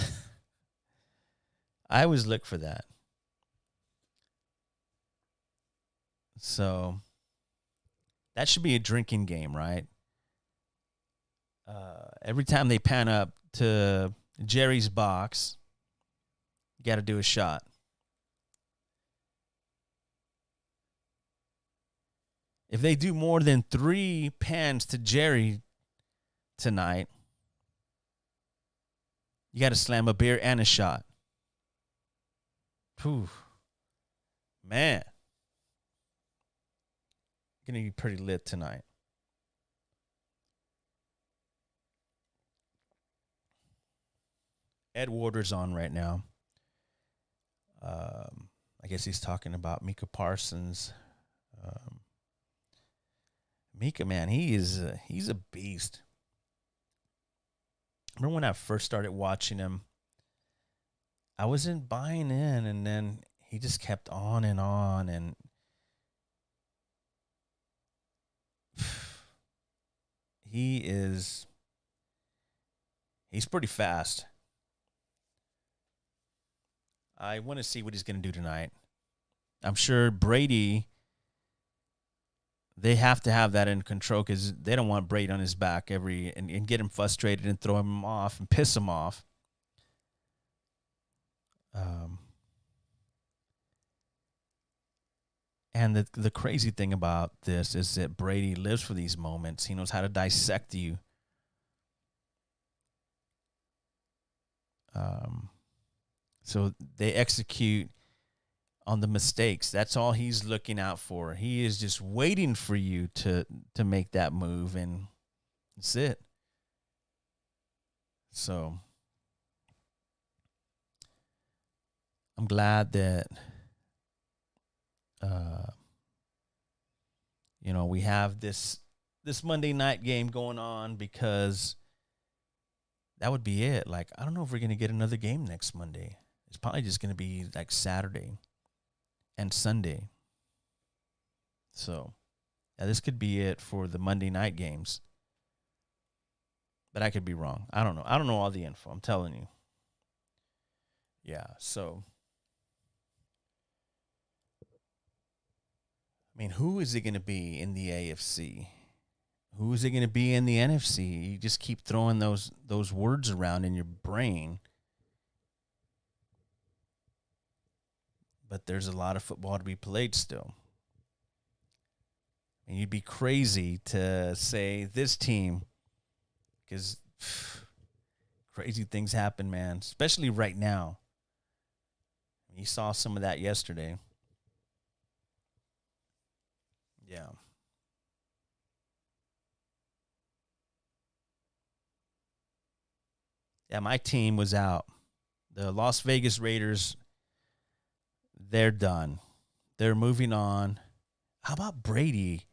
I always look for that. So that should be a drinking game, right? Every time they pan up to Jerry's box, you got to do a shot. If they do more than 3 pans to Jerry tonight, you got to slam a beer and a shot. Whew. Man. Going to be pretty lit tonight. Ed Warder's on right now. I guess he's talking about Micah Parsons. Micah, man, he's a beast. Remember when I first started watching him, I wasn't buying in, and then he just kept on, and he's pretty fast. I want to see what he's going to do tonight. I'm sure Brady, they have to have that in control because they don't want Brady on his back and get him frustrated and throw him off and piss him off. And the crazy thing about this is that Brady lives for these moments. He knows how to dissect you. So they execute on the mistakes. That's all he's looking out for. He is just waiting for you to make that move, and that's it. So I'm glad that we have this Monday night game going on, because that would be it. Like, I don't know if we're going to get another game next Monday. It's probably just going to be like Saturday and Sunday. So, yeah, this could be it for the Monday night games. But I could be wrong. I don't know. I don't know all the info. I'm telling you. Yeah, so I mean, who is it going to be in the AFC? Who is it going to be in the NFC? You just keep throwing those words around in your brain. But there's a lot of football to be played still. And you'd be crazy to say this team, because crazy things happen, man, especially right now. You saw some of that yesterday. Yeah. Yeah, my team was out. The Las Vegas Raiders, they're done. They're moving on. How about Brady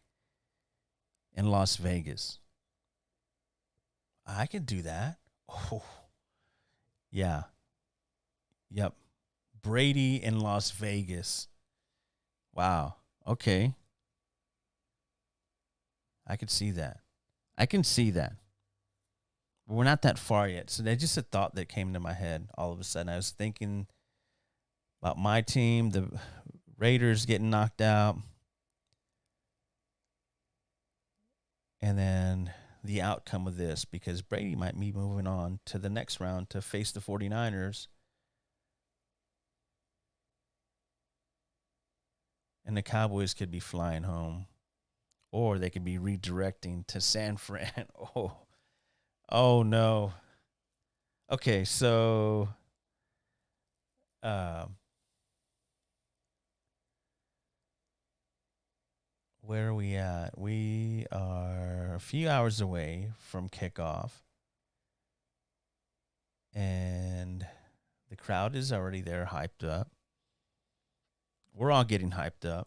in Las Vegas? I can do that. Oh, yeah. Yep. Brady in Las Vegas. Wow. Okay. I could see that. I can see that. But we're not that far yet. So that's just a thought that came to my head all of a sudden. I was thinking about my team, the Raiders getting knocked out, and then the outcome of this, because Brady might be moving on to the next round to face the 49ers. And the Cowboys could be flying home, or they could be redirecting to San Fran. Oh no. Okay, so where are we at? We are a few hours away from kickoff, and the crowd is already there, hyped up. We're all getting hyped up.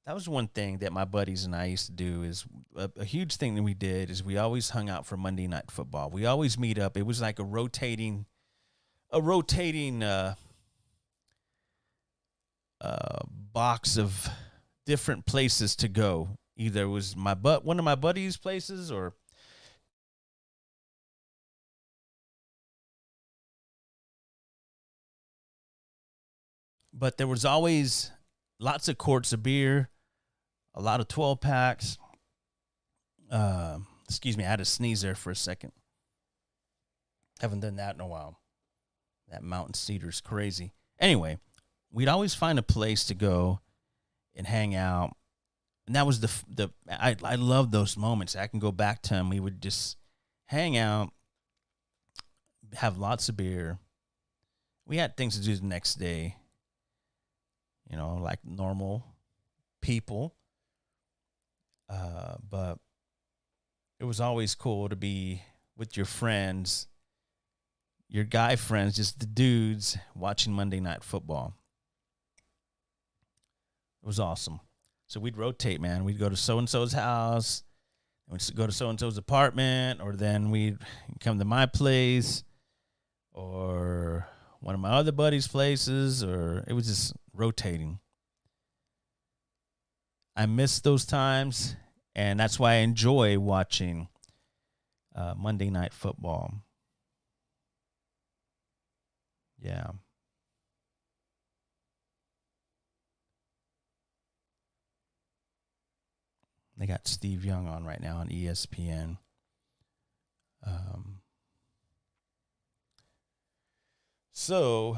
That was one thing that my buddies and I used to do. Is a huge thing that we did is we always hung out for Monday Night Football. We always meet up. It was like a rotating box of different places to go. Either it was one of my buddies' places, or but there was always lots of quarts of beer, a lot of 12 packs. Excuse me, I had to sneeze there for a second. Haven't done that in a while. That mountain cedar's crazy. Anyway, we'd always find a place to go and hang out. And that was I love those moments. I can go back to them. We would just hang out, have lots of beer. We had things to do the next day, like normal people. But it was always cool to be with your friends, your guy friends, just the dudes watching Monday Night Football. It was awesome. So we'd rotate, man. We'd go to so-and-so's house, and we'd go to so-and-so's apartment, or then we'd come to my place, or one of my other buddies' places, or it was just rotating. I miss those times, and that's why I enjoy watching Monday Night Football. Yeah. They got Steve Young on right now on ESPN. So,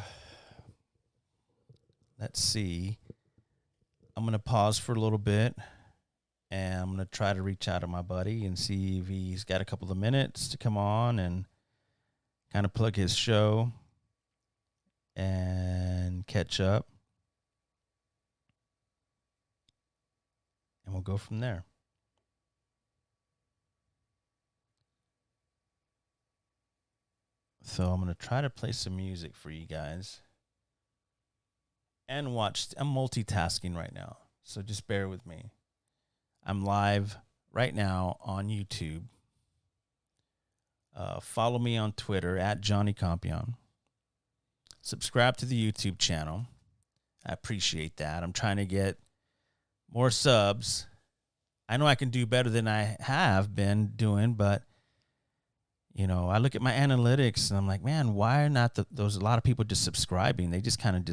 let's see. I'm going to pause for a little bit, and I'm going to try to reach out to my buddy and see if he's got a couple of minutes to come on and kind of plug his show and catch up. And we'll go from there. So I'm going to try to play some music for you guys and watch. I'm multitasking right now, so just bear with me. I'm live right now on YouTube. Follow me on Twitter at Johnny Compian. Subscribe to the YouTube channel. I appreciate that. I'm trying to get more subs. I know I can do better than I have been doing, but I look at my analytics and I'm like, man, why are not those a lot of people just subscribing? They just kind of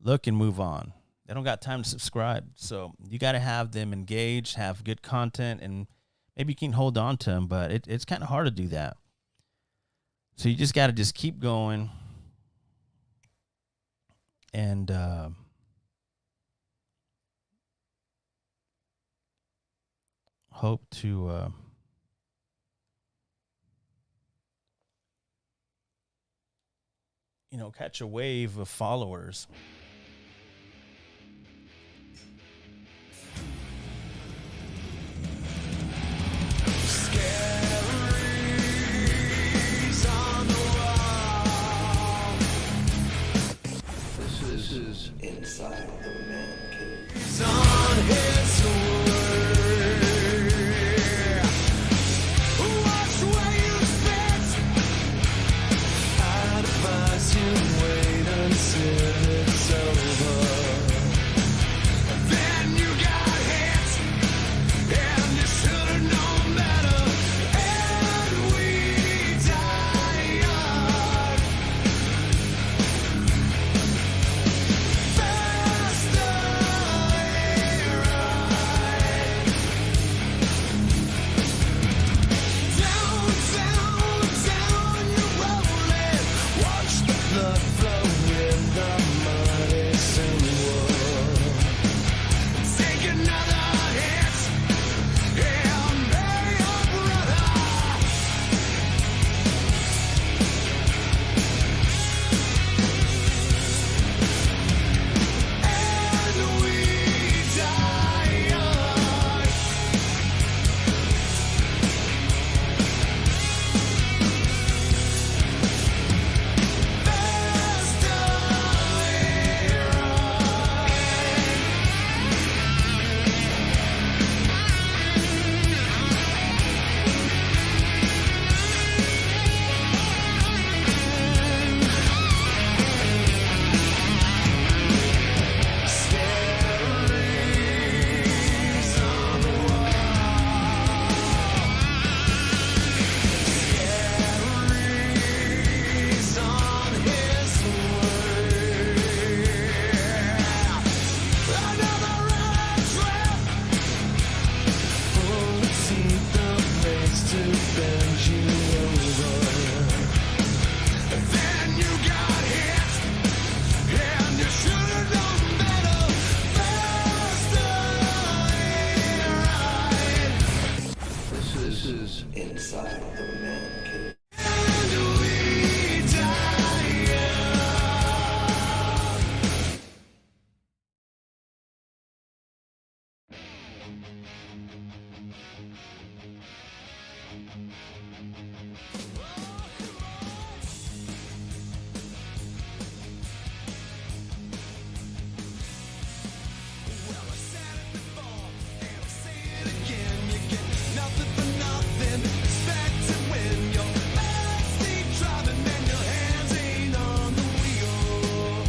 look and move on. They don't got time to subscribe. So you got to have them engaged, have good content, and maybe you can hold on to them, but it's kind of hard to do that. So you just got to just keep going and hope to catch a wave of followers. This is Inside the Man Cave. Wait until Well, I said it before, and I'll say it again. You get nothing for nothing. Expect to win. Your backseat driving, man, your hands ain't on the wheel.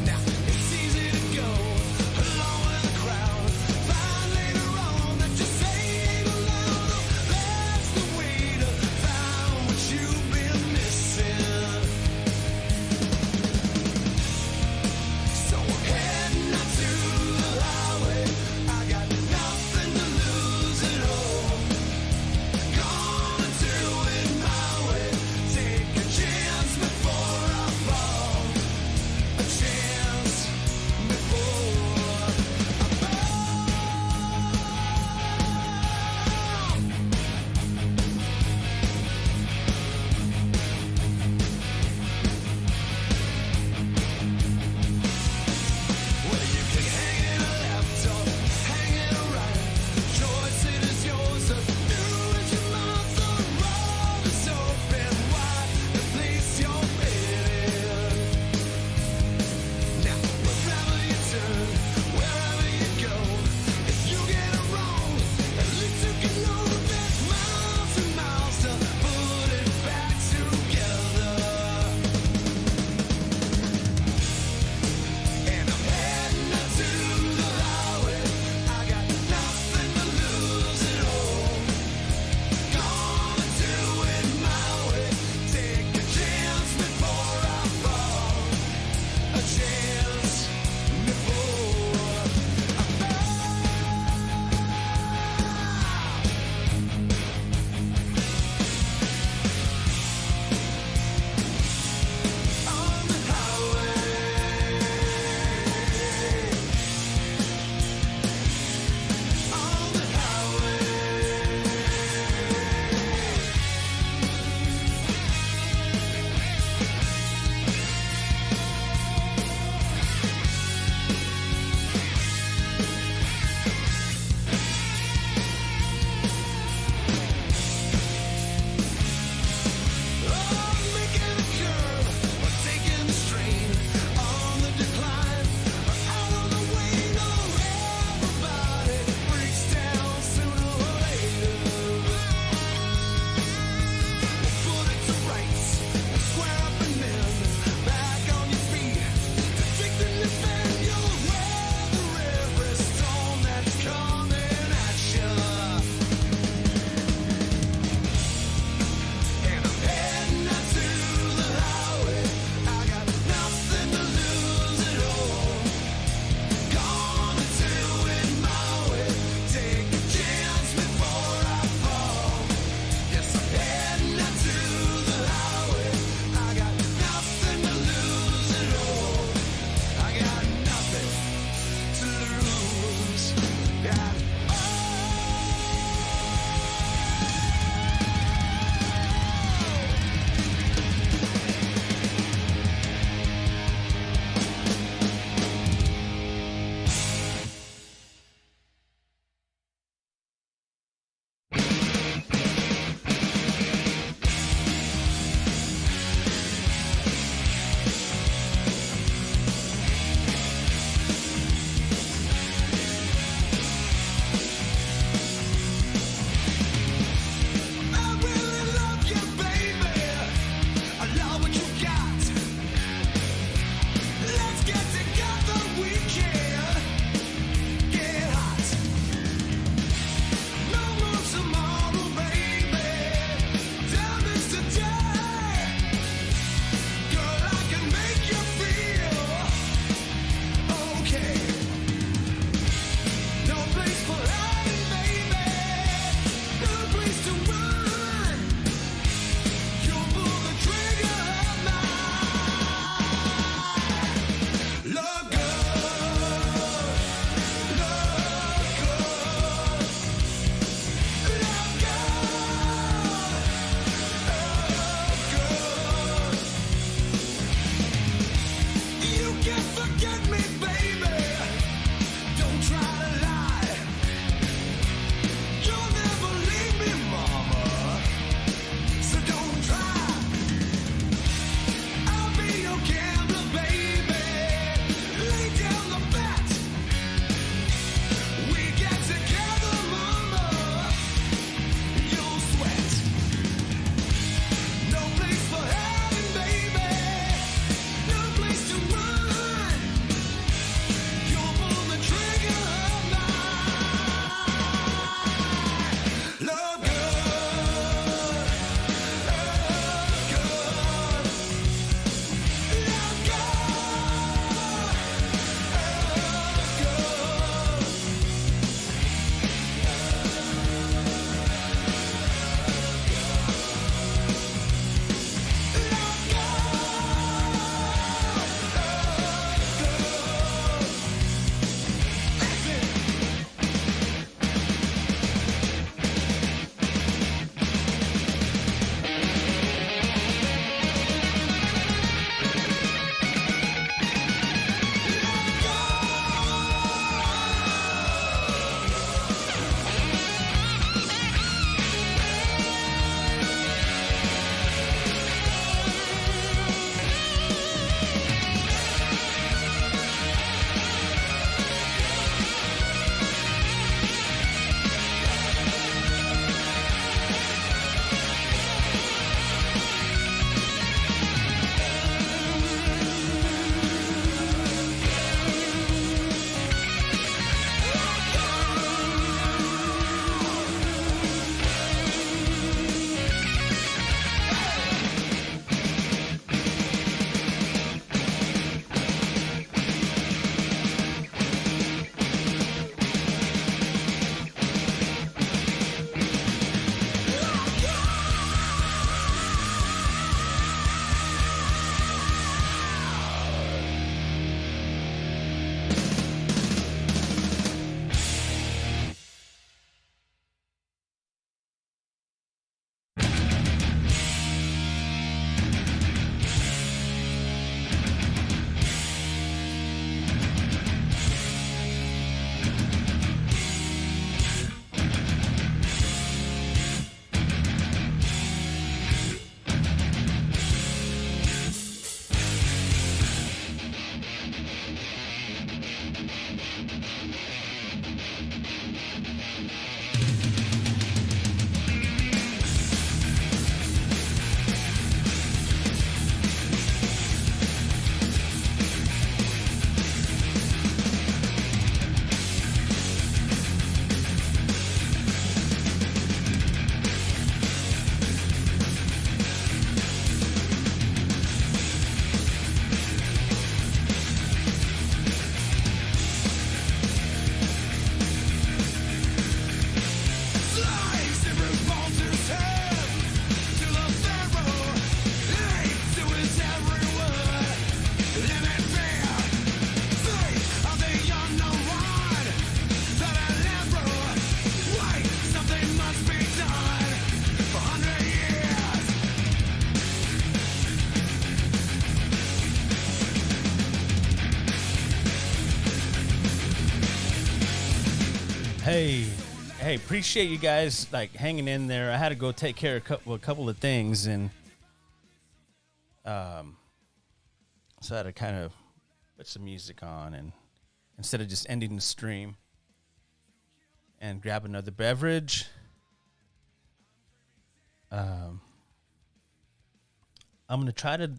Now it's easy to go along with the crowd. Find later on that you say ain't allowed. That's the way Hey, appreciate you guys like hanging in there. I had to go take care of a couple of things, and so I had to kind of put some music on, and instead of just ending the stream and grab another beverage, I'm gonna try to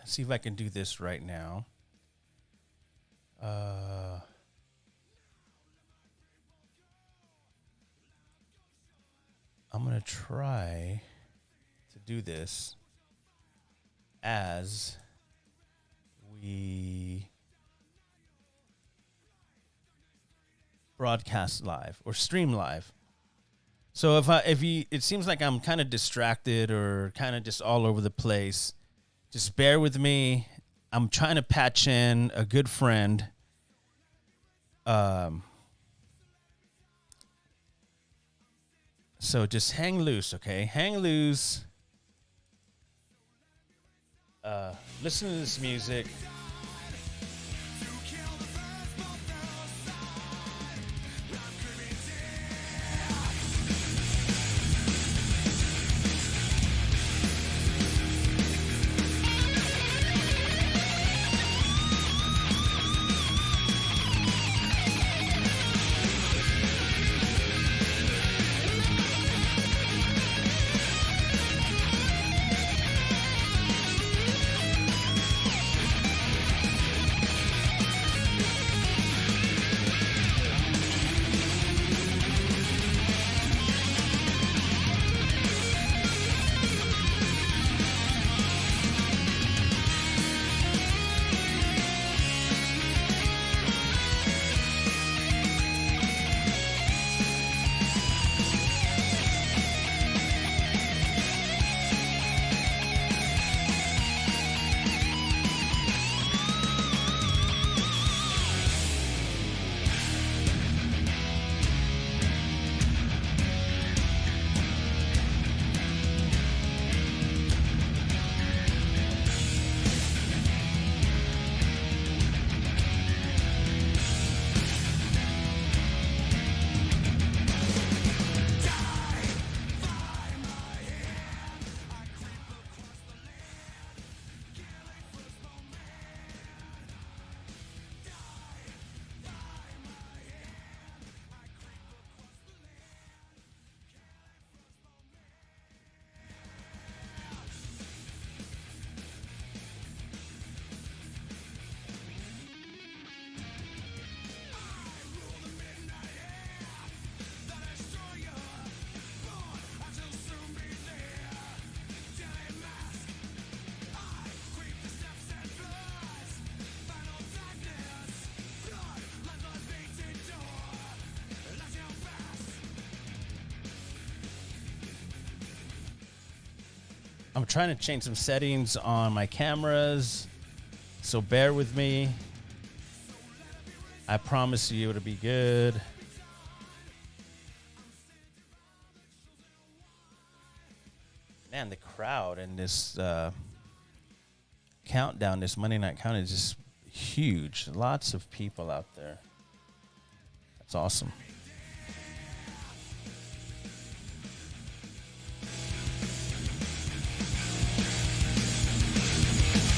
see if I can do this right now. I'm going to try to do this as we broadcast live or stream live. So it seems like I'm kind of distracted or kind of just all over the place, just bear with me. I'm trying to patch in a good friend. So just hang loose, okay? Hang loose. Listen to this music. I'm trying to change some settings on my cameras, so bear with me. I promise you it'll be good. Man, the crowd in this countdown, this Monday night countdown, is just huge. Lots of people out there. That's awesome.